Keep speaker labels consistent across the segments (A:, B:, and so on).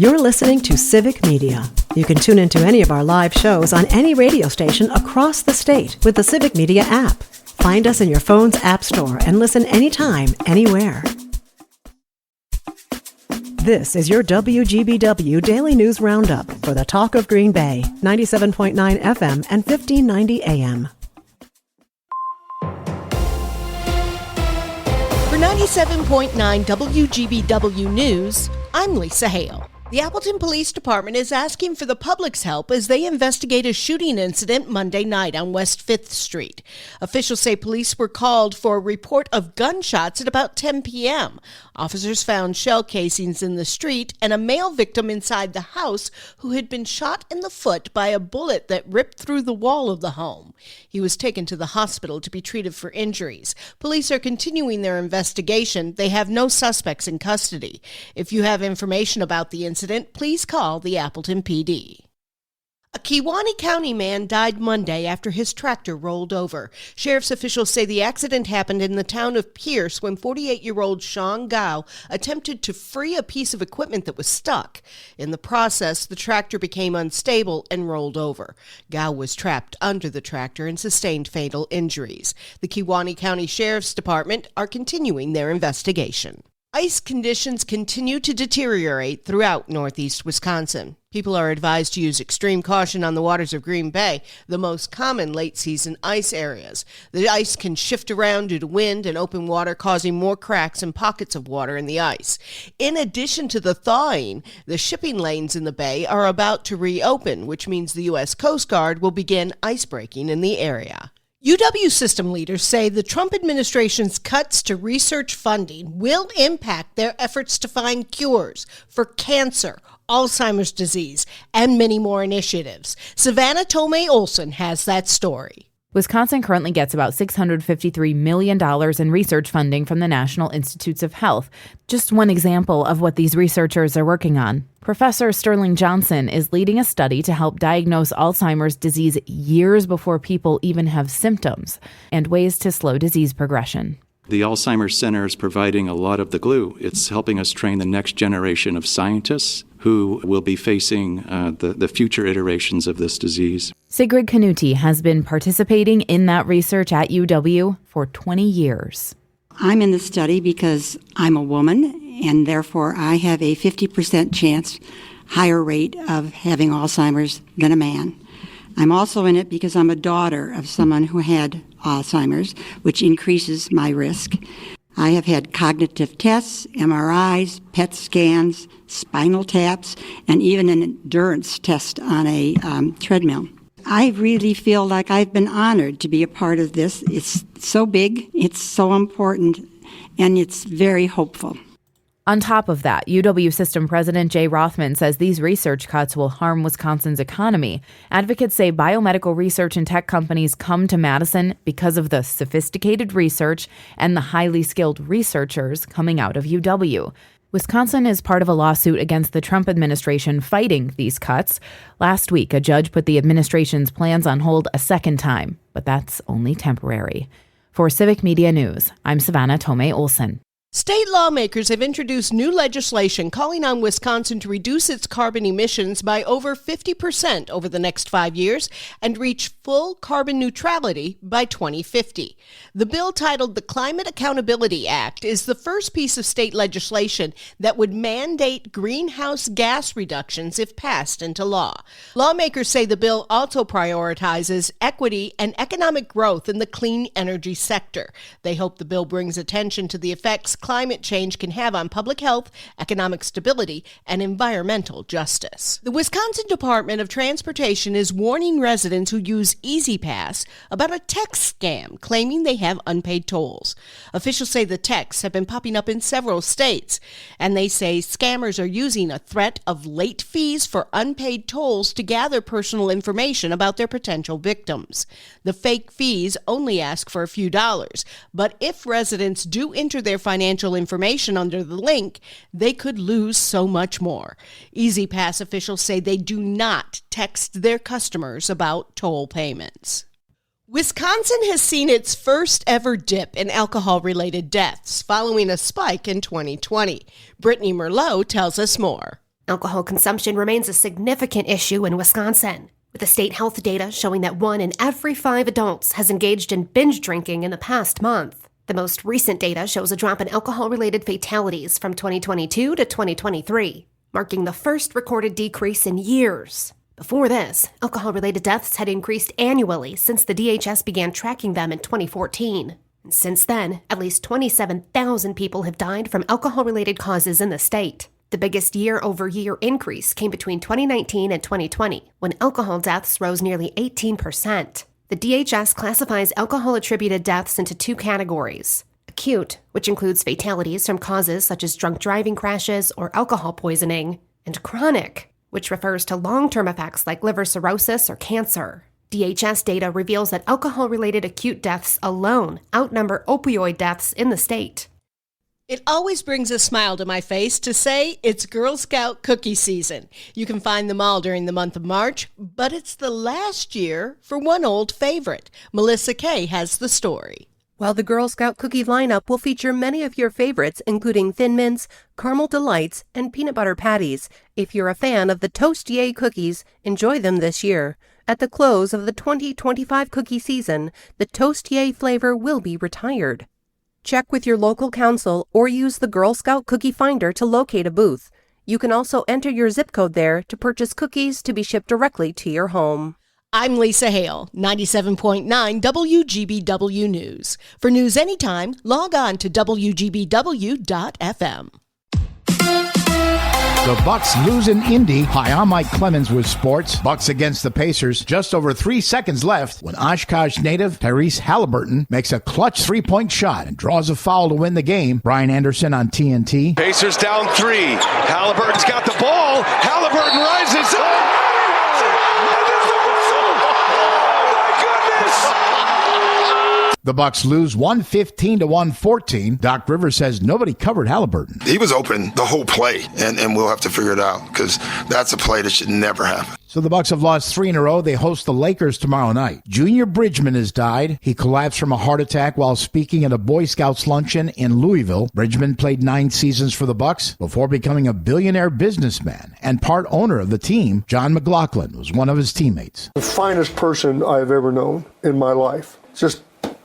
A: You're listening to Civic Media. You can tune into any of our live shows on any radio station across the state with the Civic Media app. Find us in your phone's app store and listen anytime, anywhere. This is your WGBW Daily News Roundup for the Talk of Green Bay, 97.9 FM and 1590 AM.
B: For 97.9 WGBW News, I'm Lisa Hale. The Appleton Police Department is asking for the public's help as they investigate a shooting incident Monday night on West 5th Street. Officials say police were called for a report of gunshots at about 10 p.m. Officers found shell casings in the street and a male victim inside the house who had been shot in the foot by a bullet that ripped through the wall of the home. He was taken to the hospital to be treated for injuries. Police are continuing their investigation. They have no suspects in custody. If you have information about the incident, please call the Appleton PD. A Kewaunee County man died Monday after his tractor rolled over. Sheriff's officials say the accident happened in the town of Pierce when 48-year-old Sean Gow attempted to free a piece of equipment that was stuck. In the process, the tractor became unstable and rolled over. Gow was trapped under the tractor and sustained fatal injuries. The Kewaunee County Sheriff's Department are continuing their investigation. Ice conditions continue to deteriorate throughout northeast Wisconsin. People are advised to use extreme caution on the waters of Green Bay, the most common late-season ice areas. The ice can shift around due to wind and open water, causing more cracks and pockets of water in the ice. In addition to the thawing, the shipping lanes in the bay are about to reopen, which means the U.S. Coast Guard will begin ice-breaking in the area. UW system leaders say the Trump administration's cuts to research funding will impact their efforts to find cures for cancer, Alzheimer's disease, and many more initiatives. Savannah Tomei-Olson has that story.
C: Wisconsin currently gets about $653 million in research funding from the National Institutes of Health. Just one example of what these researchers are working on. Professor Sterling Johnson is leading a study to help diagnose Alzheimer's disease years before people even have symptoms, and ways to slow disease progression.
D: The Alzheimer's Center is providing a lot of the glue. It's helping us train the next generation of scientists who will be facing the future iterations of this disease.
C: Sigrid Canuti has been participating in that research at UW for 20 years.
E: I'm in the study because I'm a woman, and therefore I have a 50% chance higher rate of having Alzheimer's than a man. I'm also in it because I'm a daughter of someone who had Alzheimer's, which increases my risk. I have had cognitive tests, MRIs, PET scans, spinal taps, and even an endurance test on a treadmill. I really feel like I've been honored to be a part of this. It's so big, it's so important, and it's very hopeful.
C: On top of that, UW System President Jay Rothman says these research cuts will harm Wisconsin's economy. Advocates say biomedical research and tech companies come to Madison because of the sophisticated research and the highly skilled researchers coming out of UW. Wisconsin is part of a lawsuit against the Trump administration fighting these cuts. Last week, a judge put the administration's plans on hold a second time, but that's only temporary. For Civic Media News, I'm Savannah Tomei-Olson.
B: State lawmakers have introduced new legislation calling on Wisconsin to reduce its carbon emissions by over 50% over the next 5 years and reach full carbon neutrality by 2050. The bill, titled the Climate Accountability Act, is the first piece of state legislation that would mandate greenhouse gas reductions if passed into law. Lawmakers say the bill also prioritizes equity and economic growth in the clean energy sector. They hope the bill brings attention to the effects climate change can have on public health, economic stability, and environmental justice. The Wisconsin Department of Transportation is warning residents who use E-ZPass about a text scam claiming they have unpaid tolls. Officials say the texts have been popping up in several states, and they say scammers are using a threat of late fees for unpaid tolls to gather personal information about their potential victims. The fake fees only ask for a few dollars, but if residents do enter their financial information under the link, they could lose so much more. E-ZPass officials say they do not text their customers about toll payments. Wisconsin has seen its first ever dip in alcohol-related deaths following a spike in 2020. Brittany Merlot tells us more.
F: Alcohol consumption remains a significant issue in Wisconsin, with the state health data showing that 1 in every 5 adults has engaged in binge drinking in the past month. The most recent data shows a drop in alcohol-related fatalities from 2022 to 2023, marking the first recorded decrease in years. Before this, alcohol-related deaths had increased annually since the DHS began tracking them in 2014. And since then, at least 27,000 people have died from alcohol-related causes in the state. The biggest year-over-year increase came between 2019 and 2020, when alcohol deaths rose nearly 18%. The DHS classifies alcohol-attributed deaths into 2 categories: acute, which includes fatalities from causes such as drunk driving crashes or alcohol poisoning, and chronic, which refers to long-term effects like liver cirrhosis or cancer. DHS data reveals that alcohol-related acute deaths alone outnumber opioid deaths in the state.
B: It always brings a smile to my face to say it's Girl Scout cookie season. You can find them all during the month of March, but it's the last year for one old favorite. Melissa Kay has the story.
G: While the Girl Scout cookie lineup will feature many of your favorites, including Thin Mints, Caramel Delights, and Peanut Butter Patties, if you're a fan of the Toast Yay cookies, enjoy them this year. At the close of the 2025 cookie season, the Toast Yay flavor will be retired. Check with your local council or use the Girl Scout Cookie Finder to locate a booth. You can also enter your zip code there to purchase cookies to be shipped directly to your home.
B: I'm Lisa Hale, 97.9 WGBW News. For news anytime, log on to WGBW.FM.
H: The Bucks lose in Indy. Hi, I'm Mike Clemens with sports. Bucks against the Pacers. Just over 3 seconds left when Oshkosh native Tyrese Halliburton makes a clutch three-point shot and draws a foul to win the game. Brian Anderson on TNT.
I: Pacers down 3. Halliburton's got the ball. Halliburton rises up.
H: The Bucks lose 115 to 114. Doc Rivers says nobody covered Halliburton.
J: He was open the whole play, and we'll have to figure it out because that's a play that should never happen.
H: So the Bucks have lost 3 in a row. They host the Lakers tomorrow night. Junior Bridgman has died. He collapsed from a heart attack while speaking at a Boy Scouts luncheon in Louisville. Bridgman played 9 seasons for the Bucks before becoming a billionaire businessman and part owner of the team. John McLaughlin was one of his teammates.
K: The finest person I've ever known in my life. Just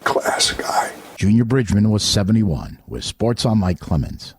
K: class guy.
H: Junior Bridgman was 71. With Sports on Mike Clemens.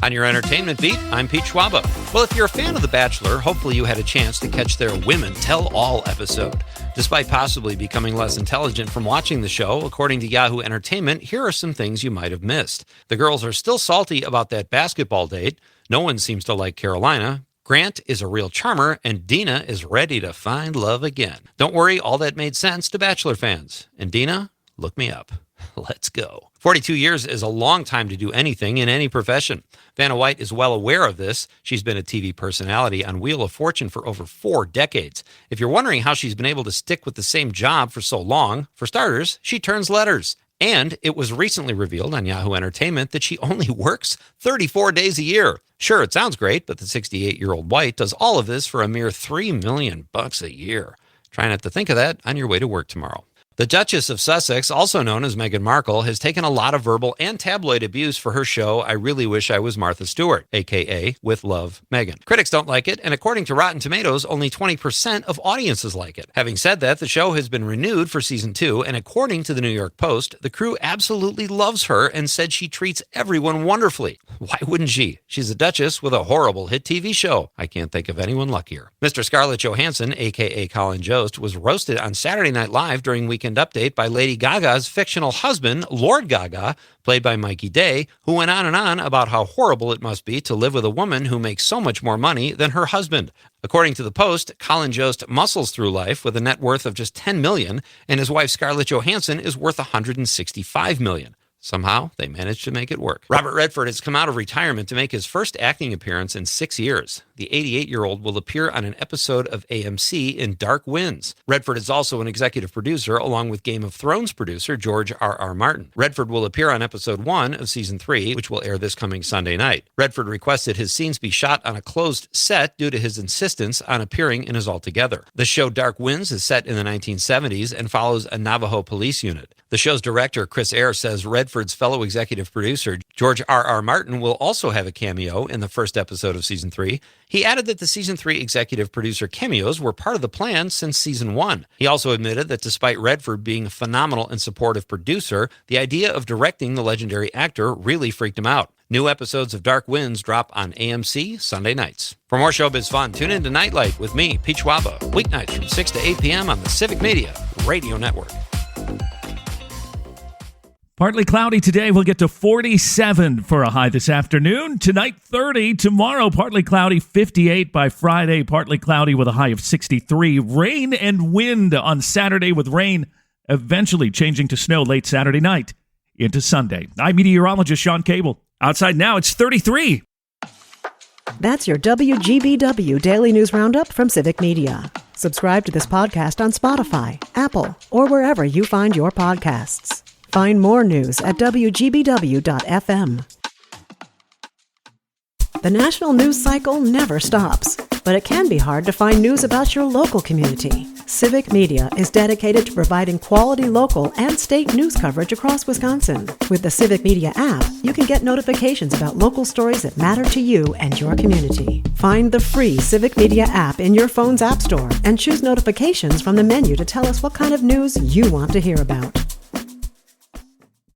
L: On your entertainment beat, I'm Pete Schwaba. Well, if you're a fan of The Bachelor, hopefully you had a chance to catch their Women Tell All episode. Despite possibly becoming less intelligent from watching the show, according to Yahoo Entertainment, here are some things you might have missed. The girls are still salty about that basketball date. No one seems to like Carolina. Grant is a real charmer, and Dina is ready to find love again. Don't worry, all that made sense to Bachelor fans. And Dina, look me up. Let's go. 42 years is a long time to do anything in any profession. Vanna White is well aware of this. She's been a TV personality on Wheel of Fortune for over 4 decades. If you're wondering how she's been able to stick with the same job for so long, for starters, she turns letters. And it was recently revealed on Yahoo Entertainment that she only works 34 days a year. Sure, it sounds great, but the 68-year-old White does all of this for a mere $3 million a year. Try not to think of that on your way to work tomorrow. The Duchess of Sussex, also known as Meghan Markle, has taken a lot of verbal and tabloid abuse for her show I Really Wish I Was Martha Stewart, a.k.a. With Love, Meghan. Critics don't like it, and according to Rotten Tomatoes, only 20% of audiences like it. Having said that, the show has been renewed for season 2, and according to the New York Post, the crew absolutely loves her and said she treats everyone wonderfully. Why wouldn't she? She's a Duchess with a horrible hit TV show. I can't think of anyone luckier. Mr. Scarlett Johansson, a.k.a. Colin Jost, was roasted on Saturday Night Live during Weekend Update by Lady Gaga's fictional husband, Lord Gaga, played by Mikey Day, who went on about how horrible it must be to live with a woman who makes so much more money than her husband. According to the Post, Colin Jost muscles through life with a net worth of just $10 million, and his wife Scarlett Johansson is worth $165 million. Somehow, they managed to make it work. Robert Redford has come out of retirement to make his first acting appearance in 6 years. The 88-year-old will appear on an episode of AMC in Dark Winds. Redford is also an executive producer, along with Game of Thrones producer George R.R. Martin. Redford will appear on episode 1 of season 3, which will air this coming Sunday night. Redford requested his scenes be shot on a closed set due to his insistence on appearing in his Altogether. The show Dark Winds is set in the 1970s and follows a Navajo police unit. The show's director, Chris Eyre, says Redford Redford's fellow executive producer, George R.R. Martin, will also have a cameo in the first episode of Season 3. He added that the Season 3 executive producer cameos were part of the plan since Season 1. He also admitted that despite Redford being a phenomenal and supportive producer, the idea of directing the legendary actor really freaked him out. New episodes of Dark Winds drop on AMC Sunday nights. For more showbiz fun, tune in to Nightlight with me, Pete Schwaba, weeknights from 6 to 8 p.m. on the Civic Media Radio Network.
M: Partly cloudy today. We'll get to 47 for a high this afternoon. Tonight, 30. Tomorrow, partly cloudy, 58 by Friday. Partly cloudy with a high of 63. Rain and wind on Saturday with rain eventually changing to snow late Saturday night into Sunday. I'm meteorologist Sean Cable. Outside now, it's 33.
A: That's your WGBW Daily News Roundup from Civic Media. Subscribe to this podcast on Spotify, Apple, or wherever you find your podcasts. Find more news at WGBW.FM. The national news cycle never stops, but it can be hard to find news about your local community. Civic Media is dedicated to providing quality local and state news coverage across Wisconsin. With the Civic Media app, you can get notifications about local stories that matter to you and your community. Find the free Civic Media app in your phone's app store and choose notifications from the menu to tell us what kind of news you want to hear about.